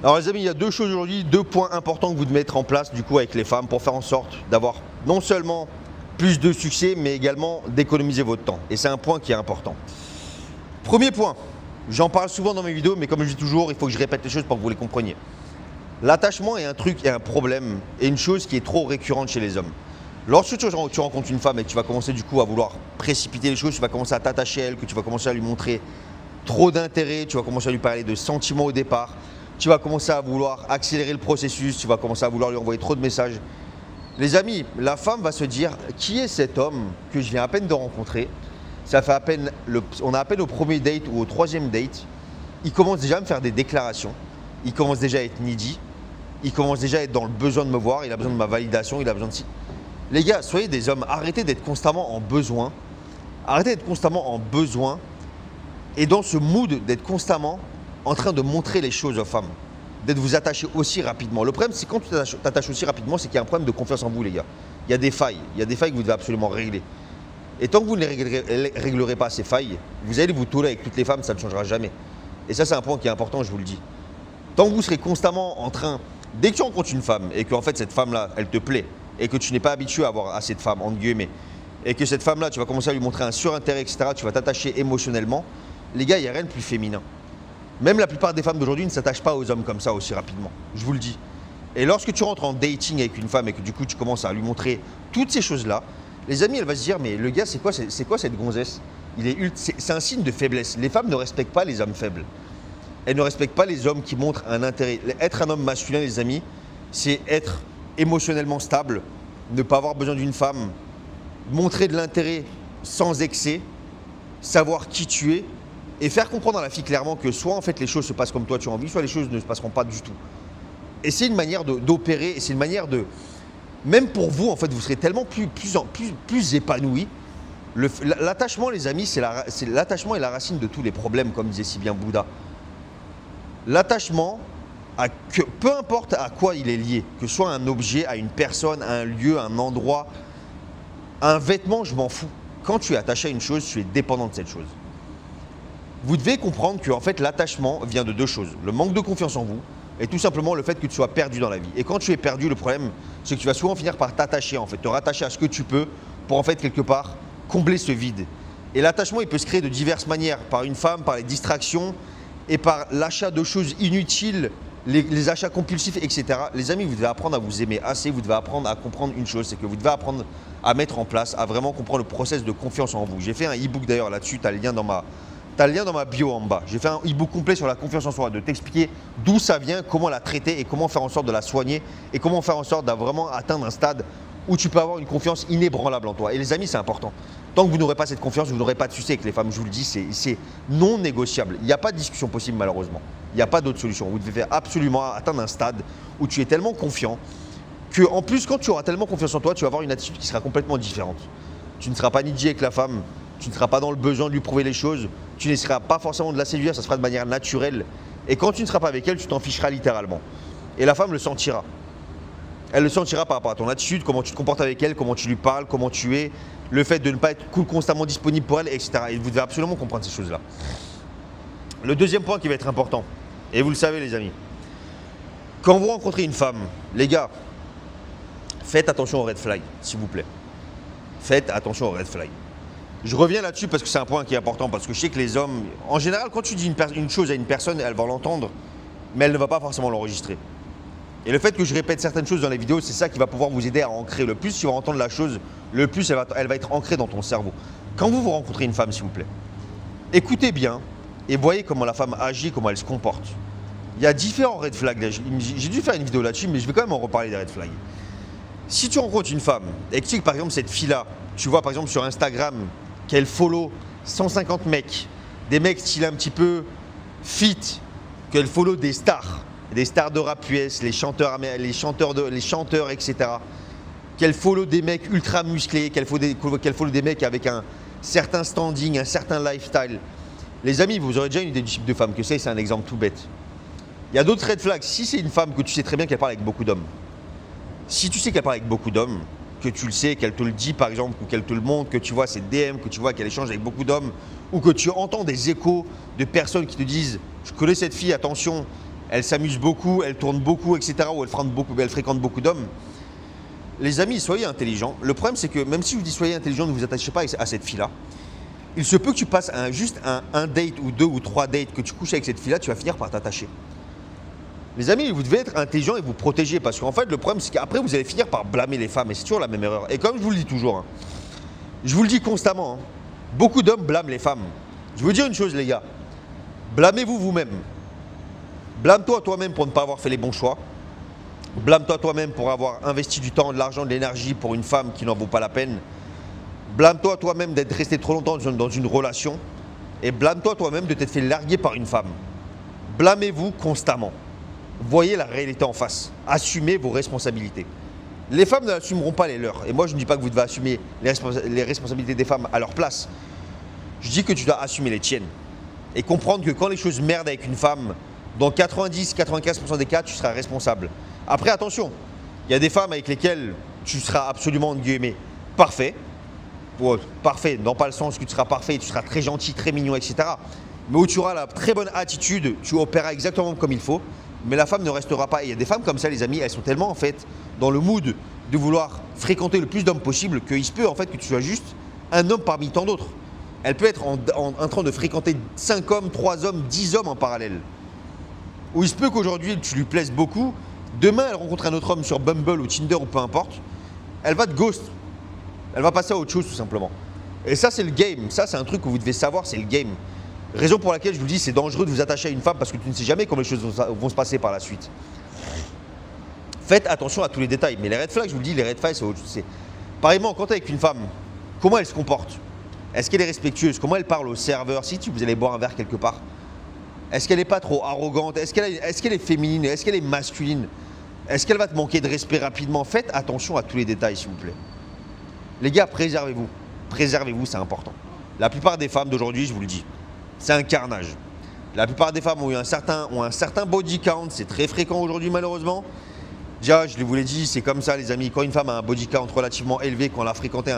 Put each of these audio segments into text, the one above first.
Alors les amis, il y a deux choses aujourd'hui, deux points importants que vous devez mettre en place du coup avec les femmes pour faire en sorte d'avoir non seulement plus de succès, mais également d'économiser votre temps. Et c'est un point qui est important. Premier point, j'en parle souvent dans mes vidéos, mais comme je dis toujours, il faut que je répète les choses pour que vous les compreniez. L'attachement est un truc et un problème et une chose qui est trop récurrente chez les hommes. Lorsque tu rencontres une femme et que tu vas commencer du coup à vouloir précipiter les choses, tu vas commencer à t'attacher à elle, que tu vas commencer à lui montrer trop d'intérêt, tu vas commencer à lui parler de sentiments au départ, tu vas commencer à vouloir accélérer le processus, tu vas commencer à vouloir lui envoyer trop de messages. Les amis, la femme va se dire qui est cet homme que je viens à peine de rencontrer? Ça fait à peine, on a à peine au premier date ou au troisième date, il commence déjà à me faire des déclarations, il commence déjà à être needy, il commence déjà à être dans le besoin de me voir, il a besoin de ma validation, il a besoin de si. Les gars, soyez des hommes, arrêtez d'être constamment en besoin, arrêtez d'être constamment en besoin et dans ce mood d'être constamment en train de montrer les choses aux femmes, d'être vous attacher aussi rapidement. Le problème, c'est quand tu t'attaches aussi rapidement, c'est qu'il y a un problème de confiance en vous, les gars. Il y a des failles que vous devez absolument régler. Et tant que vous ne les réglerez pas, ces failles, vous allez vous tauler avec toutes les femmes, ça ne changera jamais. Et ça, c'est un point qui est important, je vous le dis. Tant que vous serez constamment en train, dès que tu rencontres une femme et qu'en fait cette femme-là, elle te plaît et que tu n'es pas habitué à avoir assez de femmes, entre guillemets, et que cette femme-là, tu vas commencer à lui montrer un surintérêt, etc., tu vas t'attacher émotionnellement, les gars, il n'y a rien de plus féminin. Même la plupart des femmes d'aujourd'hui ne s'attachent pas aux hommes comme ça aussi rapidement, je vous le dis. Et lorsque tu rentres en dating avec une femme et que du coup tu commences à lui montrer toutes ces choses-là, les amis, elle va se dire mais le gars c'est quoi cette gonzesse? C'est un signe de faiblesse. Les femmes ne respectent pas les hommes faibles. Elles ne respectent pas les hommes qui montrent un intérêt. Être un homme masculin, les amis, c'est être émotionnellement stable, ne pas avoir besoin d'une femme, montrer de l'intérêt sans excès, savoir qui tu es, et faire comprendre à la fille clairement que soit en fait les choses se passent comme toi tu as envie, soit les choses ne se passeront pas du tout. Et c'est une manière d'opérer, et c'est une manière de… Même pour vous, en fait, vous serez tellement plus épanoui. L'attachement, les amis, l'attachement est la racine de tous les problèmes, comme disait si bien Bouddha. L'attachement, peu importe à quoi il est lié, que ce soit un objet, à une personne, à un lieu, à un endroit, à un vêtement, je m'en fous. Quand tu es attaché à une chose, tu es dépendant de cette chose. Vous devez comprendre que en fait, l'attachement vient de deux choses. Le manque de confiance en vous et tout simplement le fait que tu sois perdu dans la vie. Et quand tu es perdu, le problème, c'est que tu vas souvent finir par t'attacher, en fait, te rattacher à ce que tu peux pour en fait, quelque part, combler ce vide. Et l'attachement, il peut se créer de diverses manières, par une femme, par les distractions et par l'achat de choses inutiles, les achats compulsifs, etc. Les amis, vous devez apprendre à vous aimer assez, vous devez apprendre à comprendre une chose, c'est que vous devez apprendre à mettre en place, à vraiment comprendre le process de confiance en vous. J'ai fait un e-book d'ailleurs là-dessus, tu as le lien dans ma bio en bas. J'ai fait un e-book complet sur la confiance en soi, de t'expliquer d'où ça vient, comment la traiter et comment faire en sorte de la soigner et comment faire en sorte de vraiment atteindre un stade où tu peux avoir une confiance inébranlable en toi. Et les amis, c'est important. Tant que vous n'aurez pas cette confiance, vous n'aurez pas de succès avec les femmes, je vous le dis, c'est non négociable. Il n'y a pas de discussion possible malheureusement. Il n'y a pas d'autre solution. Vous devez absolument atteindre un stade où tu es tellement confiant que, en plus, quand tu auras tellement confiance en toi, tu vas avoir une attitude qui sera complètement différente. Tu ne seras pas needy avec la femme, tu ne seras pas dans le besoin de lui prouver les choses, tu n'essaieras pas forcément de la séduire, ça se fera de manière naturelle. Et quand tu ne seras pas avec elle, tu t'en ficheras littéralement. Et la femme le sentira. Elle le sentira par rapport à ton attitude, comment tu te comportes avec elle, comment tu lui parles, comment tu es, le fait de ne pas être constamment disponible pour elle, etc. Et vous devez absolument comprendre ces choses-là. Le deuxième point qui va être important, et vous le savez les amis, quand vous rencontrez une femme, les gars, faites attention aux red flags, s'il vous plaît. Faites attention aux red flags. Je reviens là-dessus parce que c'est un point qui est important, parce que je sais que les hommes, en général, quand tu dis une chose à une personne, elle va l'entendre, mais elle ne va pas forcément l'enregistrer. Et le fait que je répète certaines choses dans les vidéos, c'est ça qui va pouvoir vous aider à ancrer. Le plus tu vas entendre la chose, le plus elle va être ancrée dans ton cerveau. Quand vous rencontrez une femme, s'il vous plaît, écoutez bien et voyez comment la femme agit, comment elle se comporte. Il y a différents red flags. J'ai dû faire une vidéo là-dessus, mais je vais quand même en reparler des red flags. Si tu rencontres une femme et que par exemple cette fille-là, tu vois par exemple sur Instagram qu'elle follow 150 mecs, des mecs style un petit peu fit, qu'elle follow des stars de rap US, les chanteurs, etc. Qu'elle follow des mecs ultra musclés, qu'elle follow des mecs avec un certain standing, un certain lifestyle. Les amis, vous aurez déjà une idée du type de femme que c'est un exemple tout bête. Il y a d'autres red flags. Si c'est une femme que tu sais très bien qu'elle parle avec beaucoup d'hommes, si tu sais qu'elle parle avec beaucoup d'hommes, que tu le sais, qu'elle te le dit par exemple, ou qu'elle te le montre, que tu vois ses DM, que tu vois qu'elle échange avec beaucoup d'hommes, ou que tu entends des échos de personnes qui te disent « je connais cette fille, attention », elles s'amusent beaucoup, elles tournent beaucoup, etc. Ou elles fréquentent beaucoup d'hommes. Les amis, soyez intelligents. Le problème, c'est que même si je vous dis soyez intelligents, ne vous attachez pas à cette fille-là. Il se peut que tu passes juste un date ou 2 ou 3 dates, que tu couches avec cette fille-là, tu vas finir par t'attacher. Les amis, vous devez être intelligents et vous protéger parce qu'en fait, le problème, c'est qu'après, vous allez finir par blâmer les femmes et c'est toujours la même erreur. Et comme je vous le dis toujours, hein, je vous le dis constamment, hein, beaucoup d'hommes blâment les femmes. Je veux dire une chose, les gars, blâmez-vous vous-même. Blâme-toi toi-même pour ne pas avoir fait les bons choix. Blâme-toi toi-même pour avoir investi du temps, de l'argent, de l'énergie pour une femme qui n'en vaut pas la peine. Blâme-toi toi-même d'être resté trop longtemps dans une relation. Et blâme-toi toi-même de t'être fait larguer par une femme. Blâmez-vous constamment. Voyez la réalité en face. Assumez vos responsabilités. Les femmes n'assumeront pas les leurs. Et moi, je ne dis pas que vous devez assumer les responsabilités des femmes à leur place. Je dis que tu dois assumer les tiennes. Et comprendre que quand les choses merdent avec une femme, dans 90-95% des cas, tu seras responsable. Après, attention, il y a des femmes avec lesquelles tu seras absolument, entre guillemets, parfait. Parfait, non pas le sens que tu seras parfait, tu seras très gentil, très mignon, etc. Mais où tu auras la très bonne attitude, tu opéreras exactement comme il faut. Mais la femme ne restera pas. Et il y a des femmes comme ça, les amis, elles sont tellement en fait dans le mood de vouloir fréquenter le plus d'hommes possible qu'il se peut en fait que tu sois juste un homme parmi tant d'autres. Elle peut être en train de fréquenter 5 hommes, 3 hommes, 10 hommes en parallèle. Ou il se peut qu'aujourd'hui tu lui plaises beaucoup, demain elle rencontre un autre homme sur Bumble ou Tinder ou peu importe, elle va te ghost. Elle va passer à autre chose tout simplement. Et ça c'est le game, ça c'est un truc que vous devez savoir, c'est le game. Raison pour laquelle je vous dis c'est dangereux de vous attacher à une femme parce que tu ne sais jamais comment les choses vont se passer par la suite. Faites attention à tous les détails. Mais les red flags, je vous le dis, les red flags c'est autre chose. Pareillement, quand tu es avec une femme, comment elle se comporte? Est-ce qu'elle est respectueuse? Comment elle parle au serveur? Si vous allez boire un verre quelque part, est-ce qu'elle n'est pas trop arrogante? Est-ce qu'elle est féminine? Est-ce qu'elle est masculine? Est-ce qu'elle va te manquer de respect rapidement? Faites attention à tous les détails s'il vous plaît. Les gars, préservez-vous. Préservez-vous, c'est important. La plupart des femmes d'aujourd'hui, je vous le dis, c'est un carnage. La plupart des femmes ont un certain body count, c'est très fréquent aujourd'hui malheureusement. Déjà, je vous l'ai dit, c'est comme ça les amis, quand une femme a un body count relativement élevé, quand elle a fréquenté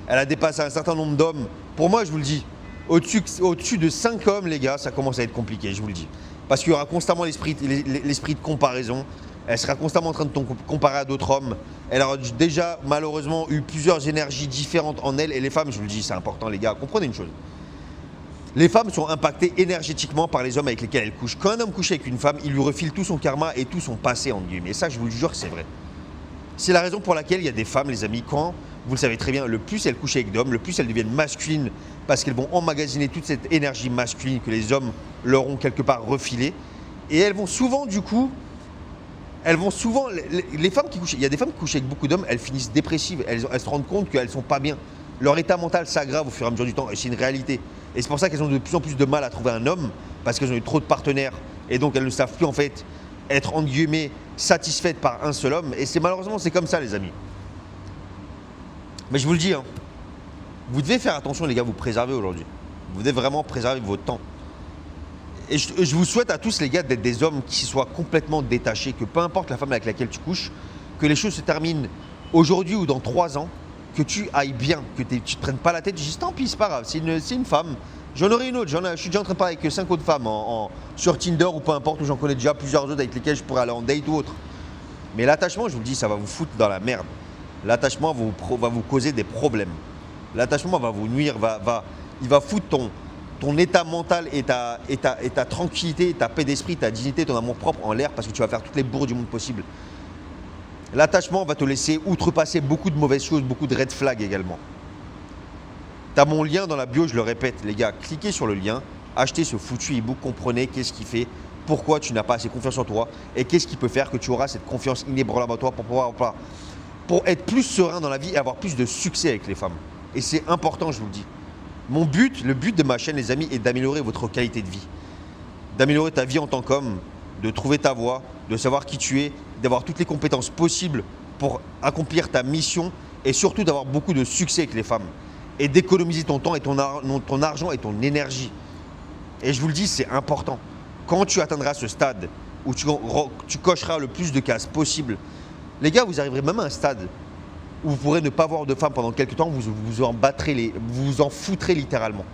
elle a dépassé un certain nombre d'hommes, pour moi je vous le dis, au-dessus de 5 hommes les gars, ça commence à être compliqué, je vous le dis. Parce qu'il y aura constamment l'esprit de comparaison, elle sera constamment en train de te comparer à d'autres hommes, elle aura déjà malheureusement eu plusieurs énergies différentes en elle, et les femmes, je vous le dis, c'est important les gars, comprenez une chose. Les femmes sont impactées énergétiquement par les hommes avec lesquels elles couchent. Quand un homme couche avec une femme, il lui refile tout son karma et tout son passé, entre guillemets. Et ça, je vous le jure que c'est vrai. C'est la raison pour laquelle il y a des femmes, les amis, quand, vous le savez très bien, le plus elles couchent avec d'hommes, le plus elles deviennent masculines parce qu'elles vont emmagasiner toute cette énergie masculine que les hommes leur ont quelque part refilée. Et elles vont souvent, du coup, les femmes qui couchent, il y a des femmes qui couchent avec beaucoup d'hommes, elles finissent dépressives, elles se rendent compte qu'elles ne sont pas bien. Leur état mental s'aggrave au fur et à mesure du temps et c'est une réalité. Et c'est pour ça qu'elles ont de plus en plus de mal à trouver un homme parce qu'elles ont eu trop de partenaires et donc elles ne savent plus en fait être entre guillemets satisfaites par un seul homme. Et malheureusement c'est comme ça les amis. Mais je vous le dis, hein, vous devez faire attention les gars, vous préservez aujourd'hui. Vous devez vraiment préserver votre temps. Et je vous souhaite à tous les gars d'être des hommes qui soient complètement détachés, que peu importe la femme avec laquelle tu couches, que les choses se terminent aujourd'hui ou dans 3 ans, que tu ailles bien, que tu ne te prennes pas la tête, tu dis tant pis, c'est pas grave, c'est une femme, j'en aurai une autre, je suis déjà en train de parler avec 5 autres femmes sur Tinder ou peu importe, où j'en connais déjà plusieurs autres avec lesquelles je pourrais aller en date ou autre. Mais l'attachement, je vous le dis, ça va vous foutre dans la merde. L'attachement va vous causer des problèmes. L'attachement va vous nuire, il va foutre ton état mental et ta tranquillité, ta paix d'esprit, ta dignité, ton amour propre en l'air parce que tu vas faire toutes les bourres du monde possible. L'attachement va te laisser outrepasser beaucoup de mauvaises choses, beaucoup de red flags également. Tu as mon lien dans la bio, je le répète, les gars, cliquez sur le lien, achetez ce foutu e-book, comprenez qu'est-ce qui fait, pourquoi tu n'as pas assez confiance en toi et qu'est-ce qui peut faire que tu auras cette confiance inébranlable en toi pour être plus serein dans la vie et avoir plus de succès avec les femmes. Et c'est important, je vous le dis. Le but de ma chaîne, les amis, est d'améliorer votre qualité de vie. D'améliorer ta vie en tant qu'homme, de trouver ta voie, de savoir qui tu es, d'avoir toutes les compétences possibles pour accomplir ta mission et surtout d'avoir beaucoup de succès avec les femmes et d'économiser ton temps et ton argent et ton énergie. Et je vous le dis, c'est important. Quand tu atteindras ce stade où tu cocheras le plus de cases possible, les gars, vous arriverez même à un stade où vous pourrez ne pas voir de femme pendant quelques temps, vous vous en foutrez littéralement.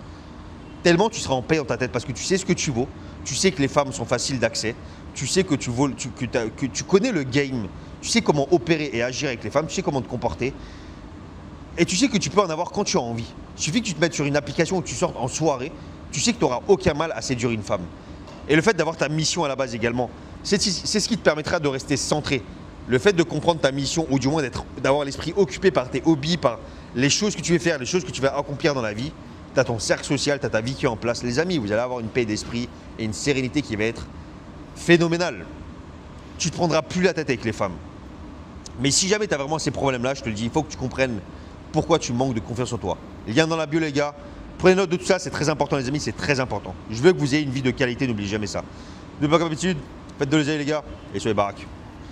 Tellement tu seras en paix dans ta tête parce que tu sais ce que tu vaux, tu sais que les femmes sont faciles d'accès, tu sais que que tu connais le game, tu sais comment opérer et agir avec les femmes, tu sais comment te comporter. Et tu sais que tu peux en avoir quand tu as envie. Il suffit que tu te mettes sur une application où tu sortes en soirée, tu sais que tu n'auras aucun mal à séduire une femme. Et le fait d'avoir ta mission à la base également, c'est ce qui te permettra de rester centré. Le fait de comprendre ta mission, ou du moins d'avoir l'esprit occupé par tes hobbies, par les choses que tu veux faire, les choses que tu vas accomplir dans la vie. Tu as ton cercle social, tu as ta vie qui est en place. Les amis, vous allez avoir une paix d'esprit et une sérénité qui va être phénoménale. Tu ne te prendras plus la tête avec les femmes. Mais si jamais tu as vraiment ces problèmes-là, je te le dis, il faut que tu comprennes pourquoi tu manques de confiance en toi. Lien dans la bio, les gars. Prenez note de tout ça, c'est très important, les amis, c'est très important. Je veux que vous ayez une vie de qualité, n'oubliez jamais ça. Ne pas comme d'habitude, faites de l'oseille, les gars, et soyez baraques.